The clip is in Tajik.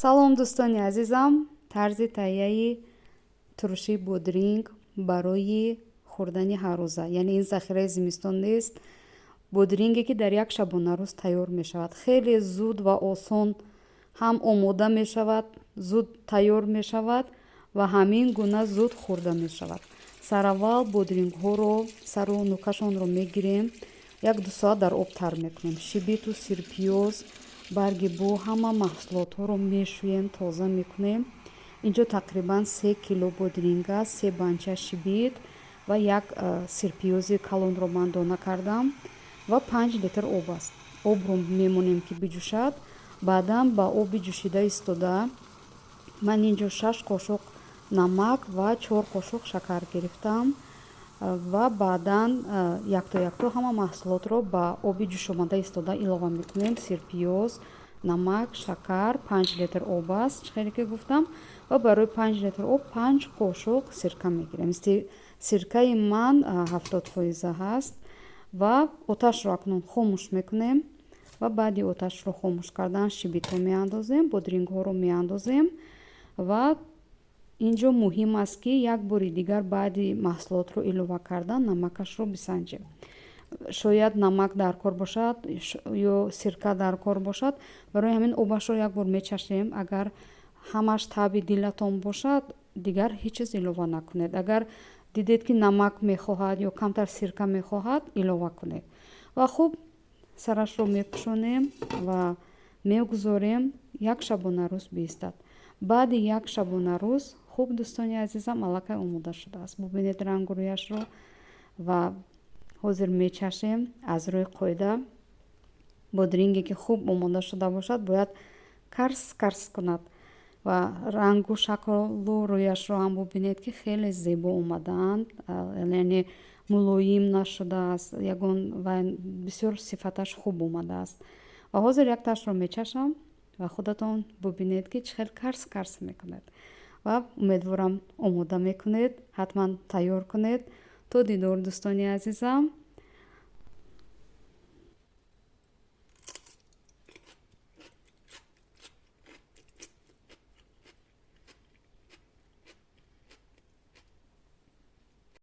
салом дӯстони азизам. тарзи таҳияи турши будринг барои хӯрдани ҳаррӯза, яъне ин захираи зимистон нест. Будринге ки дар як шабонарӯз тайёр мешавад. Хеле зуд ва осон ҳам омода мешавад, зуд тайёр мешавад ва ҳамин гуна зуд хӯрда мешавад. Сараввал будрингҳоро сару нӯкашонро мегирем, 1-2 соат дар об тар мекунем. Шибиту сирпиёз, барги бӯ, ҳама маҳсулотҳоро мешӯем, тоза мекунем. Инҷо тақрибан 3 кило будринг аст, 3 банча шибит ва 1 сирпиёзи калонро ман дона кардам ва 5 литр об аст. Обро мемонем ки биҷӯшад. Баъдан ба оби ҷӯшида истода ман инҷо 6 қошуқ намак ва 4 қошуқ шакар гирифтам ва баъдан якто ҳама маҳсулотро ба оби ҷӯшомада истода илова мекунем. Сирпиёз, намак, шакар, 5 литр об аст, хеле ки гуфтам, ва барои 5 литр об 5 қошуқ сирка мегирем. Сиркаи ман 70% ҳаст ва оташро акнун хомӯш мекунем ва баъди оташро хомӯш кардан шибитҳо меандозем, будрингҳоро меандозем ва инҷо муҳим аст ки як бори дигар баъди маҳсулотро илова кардан намакашро бисанҷем. Шояд намак дар кор бошад ё сирка дар кор бошад. Барои ҳамин обашро як бор мечашем. Агар ҳамаш таби дилатон бошад, дигар ҳеҷ чиз илова накунед. Агар дидед ки намак мехоҳад ё камтар сирка мехоҳад, илова кунед ва хуб сарашро мепӯшонем ва мегузорем як шабонарӯз биистад. Баъди як шабонарӯз хуб дӯстони азизам аллакай омода шудааст. Бубинед рангу рӯяшро ва ҳозир мечашем. Аз рӯи қоида будринге ки хуб омода шуда бошад, бояд карс кунад ва рангу шаклу рӯяшро ҳам бубинед ки хеле зебо омадаанд, яъне мулоим нашудааст, ягон ва бисёр сифаташ хуб омадааст. Ва ҳозир як ташро мечашам ва худатон бубинед ки чӣ хел карс мекунед ва умедворам омода мекунед. Ҳатман тайёр кунед. То дидор дӯстони азизам.